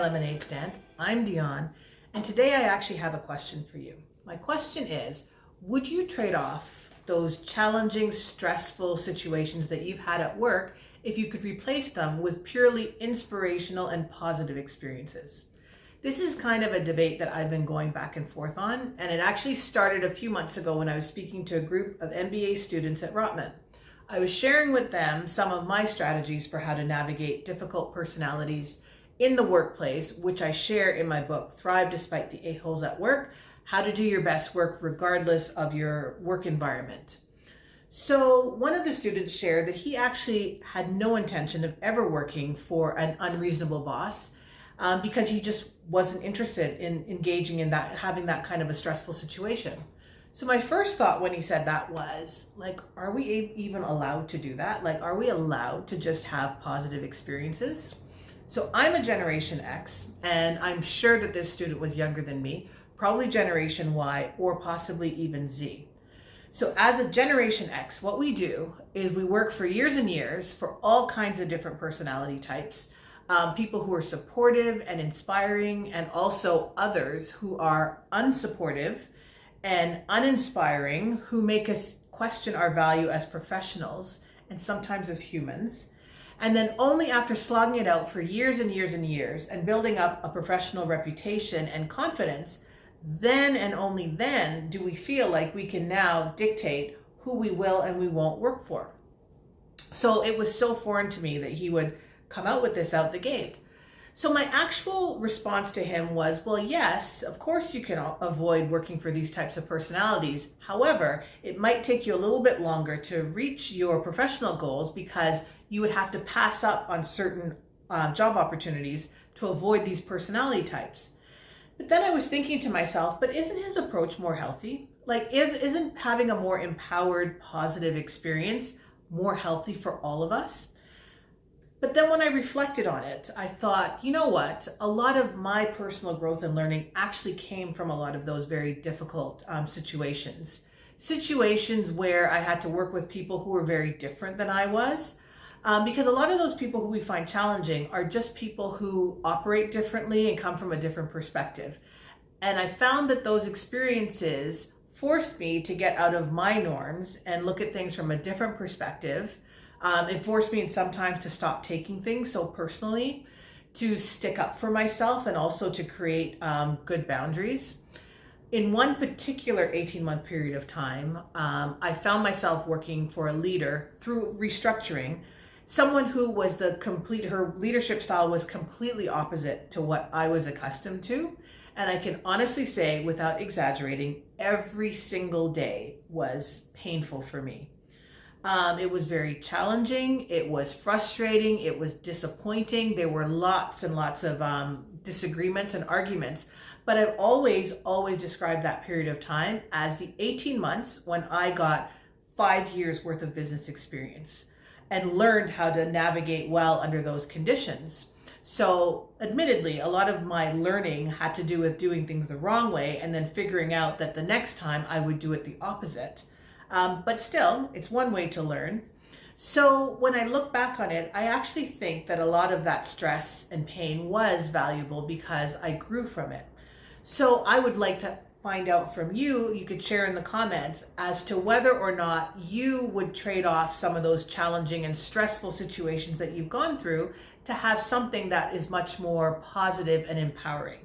lemonade stand. I'm Dion, and today I actually have a question for you. My question is, would you trade off those challenging, stressful situations that you've had at work if you could replace them with purely inspirational and positive experiences? This is kind of a debate that I've been going back and forth on, and it actually started a few months ago when I was speaking to a group of MBA students at Rotman. I was sharing with them some of my strategies for how to navigate difficult personalities in the workplace, which I share in my book, Thrive Despite the A-Holes at Work, How to Do Your Best Work Regardless of Your Work Environment. So one of the students shared that he actually had no intention of ever working for an unreasonable boss because he just wasn't interested in engaging in that, having that kind of a stressful situation. So my first thought when he said that was, like, are we even allowed to do that? Like, are we allowed to just have positive experiences? So I'm a Generation X, and I'm sure that this student was younger than me, probably Generation Y or possibly even Z. So as a Generation X, what we do is we work for years and years for all kinds of different personality types, people who are supportive and inspiring, and also others who are unsupportive and uninspiring, who make us question our value as professionals and sometimes as humans. And then only after slogging it out for years and years and years and building up a professional reputation and confidence, then and only then do we feel like we can now dictate who we will and we won't work for. So it was so foreign to me that he would come out with this out the gate. So my actual response to him was, well, yes, of course you can avoid working for these types of personalities. However, it might take you a little bit longer to reach your professional goals because you would have to pass up on certain job opportunities to avoid these personality types. But then I was thinking to myself, but isn't his approach more healthy? Like, isn't having a more empowered, positive experience more healthy for all of us? But then when I reflected on it, I thought, you know what? A lot of my personal growth and learning actually came from a lot of those very difficult situations. Situations where I had to work with people who were very different than I was. Because a lot of those people who we find challenging are just people who operate differently and come from a different perspective. And I found that those experiences forced me to get out of my norms and look at things from a different perspective. It forced me sometimes to stop taking things so personally, to stick up for myself, and also to create good boundaries. In one particular 18-month period of time, I found myself working for a leader through restructuring, someone who was her leadership style was completely opposite to what I was accustomed to. And I can honestly say, without exaggerating, every single day was painful for me. It was very challenging. It was frustrating. It was disappointing. There were lots and lots of disagreements and arguments. But I've always described that period of time as the 18 months when I got 5 years worth of business experience and learned how to navigate well under those conditions. So admittedly, a lot of my learning had to do with doing things the wrong way and then figuring out that the next time I would do it the opposite. But still, it's one way to learn. So when I look back on it, I actually think that a lot of that stress and pain was valuable because I grew from it. So I would like to find out from you, you could share in the comments as to whether or not you would trade off some of those challenging and stressful situations that you've gone through to have something that is much more positive and empowering.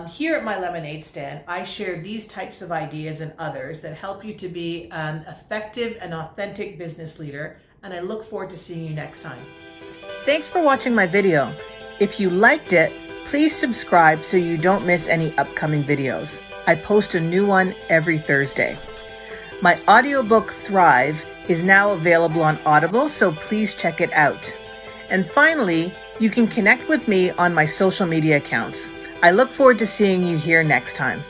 Here at my lemonade stand, I share these types of ideas and others that help you to be an effective and authentic business leader, and I look forward to seeing you next time. Thanks for watching my video. If you liked it, please subscribe so you don't miss any upcoming videos. I post a new one every Thursday. My audiobook Thrive is now available on Audible, so please check it out. And finally, you can connect with me on my social media accounts. I look forward to seeing you here next time.